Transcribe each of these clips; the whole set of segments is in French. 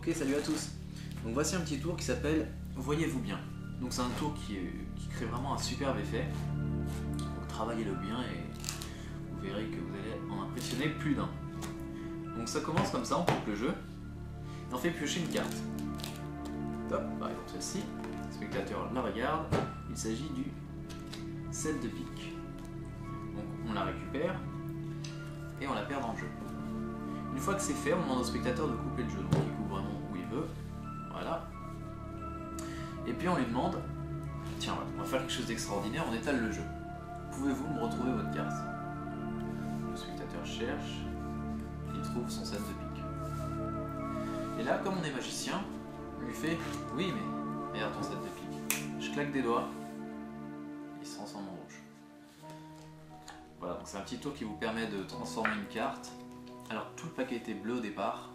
Ok, salut à tous. Donc voici un petit tour qui s'appelle Voyez-vous bien. Donc c'est un tour qui crée vraiment un superbe effet. Donc travaillez-le bien et vous verrez que vous allez en impressionner plus d'un. Donc ça commence comme ça, on coupe le jeu et on fait piocher une carte. Top, par exemple celle-ci. Le spectateur la regarde. Il s'agit du 7 de pique. Donc on la récupère et on la perd dans le jeu. Une fois que c'est fait, on demande au spectateur de couper le jeu. Donc il coupe vraiment où il veut. Voilà. Et puis on lui demande, tiens, on va faire quelque chose d'extraordinaire, on étale le jeu. Pouvez-vous me retrouver votre carte? Le spectateur cherche, il trouve son 7 de pique. Et là, comme on est magicien, on lui fait, oui mais regarde ton 7 de pique. Je claque des doigts, il se transforme en rouge. Voilà, donc c'est un petit tour qui vous permet de transformer une carte. Alors tout le paquet était bleu au départ,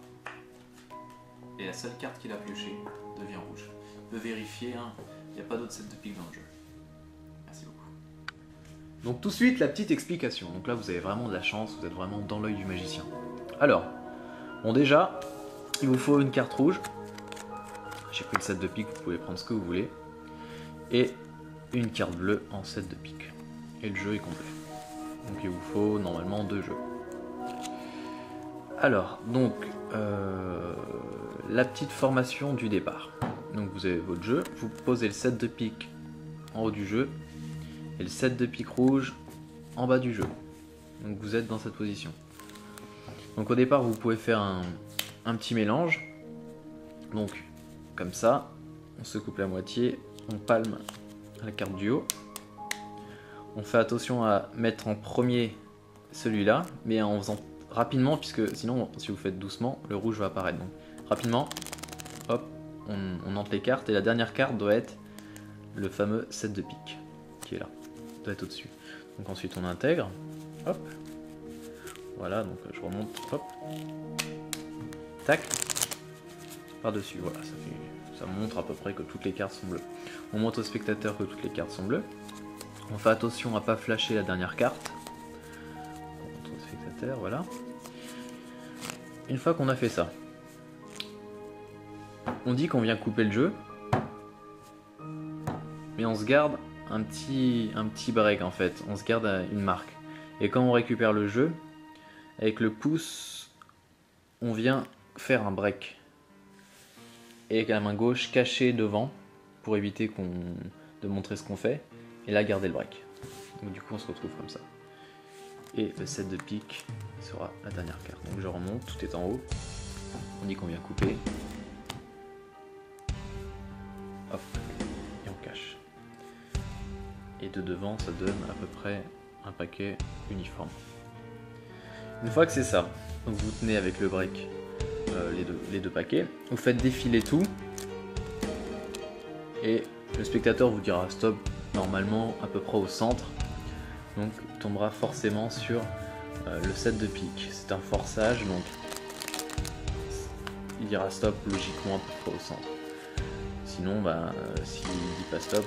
et la seule carte qu'il a piochée devient rouge. On peut vérifier, hein, il n'y a pas d'autres 7 de pique dans le jeu. Merci beaucoup. Donc tout de suite la petite explication. Donc là vous avez vraiment de la chance, vous êtes vraiment dans l'œil du magicien. Alors, bon déjà, il vous faut une carte rouge. J'ai pris le 7 de pique, vous pouvez prendre ce que vous voulez. Et une carte bleue en 7 de pique. Et le jeu est complet. Donc il vous faut normalement 2 jeux. Alors, donc, la petite formation du départ. Donc vous avez votre jeu, vous posez le 7 de pique en haut du jeu et le 7 de pique rouge en bas du jeu. Donc vous êtes dans cette position. Donc au départ vous pouvez faire un petit mélange. Donc comme ça, on se coupe la moitié, on palme la carte du haut. On fait attention à mettre en premier celui-là, mais en faisant rapidement, puisque sinon si vous faites doucement, le rouge va apparaître. Donc rapidement, hop, on entre les cartes et la dernière carte doit être le fameux 7 de pique qui est là, doit être au-dessus. Donc ensuite on intègre, hop, voilà, donc je remonte, hop, tac, par-dessus, voilà, ça montre à peu près que toutes les cartes sont bleues. On montre au spectateur que toutes les cartes sont bleues. On fait attention à ne pas flasher la dernière carte. On montre au spectateur, voilà. Une fois qu'on a fait ça, on dit qu'on vient couper le jeu, mais on se garde un petit break en fait, on se garde une marque. Et quand on récupère le jeu, avec le pouce, on vient faire un break. Et avec la main gauche cachée devant, pour éviter de montrer ce qu'on fait, et là garder le break. Donc du coup on se retrouve comme ça. Et le 7 de pique sera la dernière carte. Donc je remonte, tout est en haut, on dit qu'on vient couper. Hop, et on cache. Et de devant, ça donne à peu près un paquet uniforme. Une fois que c'est ça, donc vous tenez avec le break les deux paquets, vous faites défiler tout, et le spectateur vous dira stop, normalement à peu près au centre, donc tombera forcément sur le 7 de pique. C'est un forçage, donc il dira stop logiquement à peu près au centre. Sinon, s'il dit pas stop,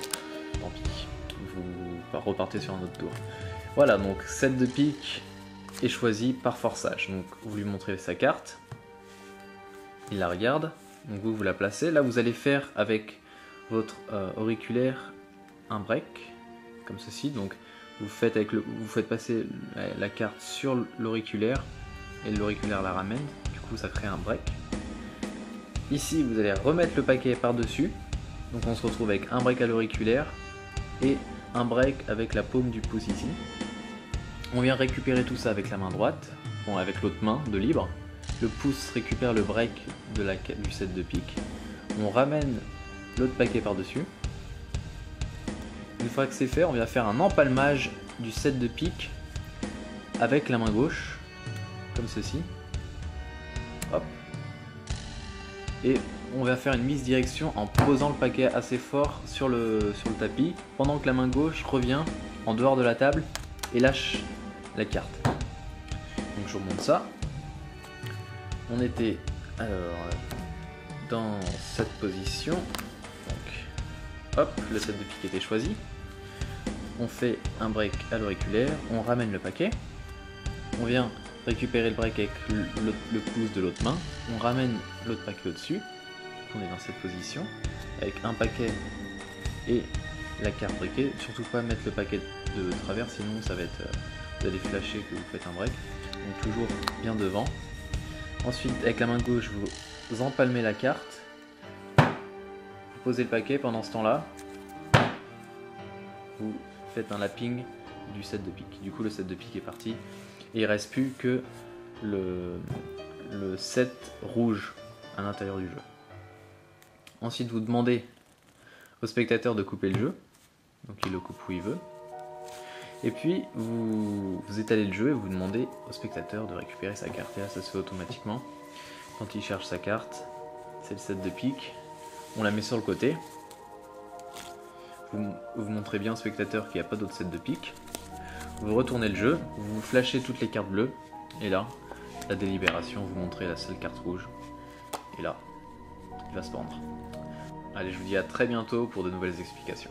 tant pis, vous repartez sur un autre tour. Voilà, donc 7 de pique est choisi par forçage. Donc vous lui montrez sa carte, il la regarde, donc vous la placez. Là vous allez faire avec votre auriculaire un break, comme ceci. Donc vous faites passer la carte sur l'auriculaire et l'auriculaire la ramène, du coup ça crée un break. Ici, vous allez remettre le paquet par-dessus. Donc on se retrouve avec un break à l'auriculaire et un break avec la paume du pouce ici. On vient récupérer tout ça avec la main droite, bon, avec l'autre main de libre. Le pouce récupère le break du 7 de pique. On ramène l'autre paquet par-dessus. Une fois que c'est fait, on vient faire un empalmage du 7 de pique avec la main gauche, comme ceci. Hop. Et on va faire une mise direction en posant le paquet assez fort sur le tapis, pendant que la main gauche revient en dehors de la table et lâche la carte. Donc je remonte ça. On était alors dans cette position. Donc hop, le 7 de pique était choisi. On fait un break à l'auriculaire, on ramène le paquet. On vient récupérer le break avec le pouce de l'autre main. On ramène l'autre paquet au-dessus. On est dans cette position avec un paquet et la carte briquée. Surtout pas mettre le paquet de travers, sinon ça va être vous allez flasher que vous faites un break. Donc toujours bien devant. Ensuite avec la main gauche vous empalmez la carte. Vous posez le paquet pendant ce temps-là. Vous faites un lapping du set de pique. Du coup le set de pique est parti. Et il ne reste plus que le set rouge à l'intérieur du jeu. Ensuite vous demandez au spectateur de couper le jeu. Donc il le coupe où il veut. Et puis vous étalez le jeu et vous demandez au spectateur de récupérer sa carte. Et là ça se fait automatiquement. Quand il cherche sa carte, c'est le set de pique. On la met sur le côté. Vous montrez bien au spectateur qu'il n'y a pas d'autre set de pique. Vous retournez le jeu, vous flashez toutes les cartes bleues. Et là, la délibération, vous montrez la seule carte rouge. Et là, il va se pendre. Allez, je vous dis à très bientôt pour de nouvelles explications.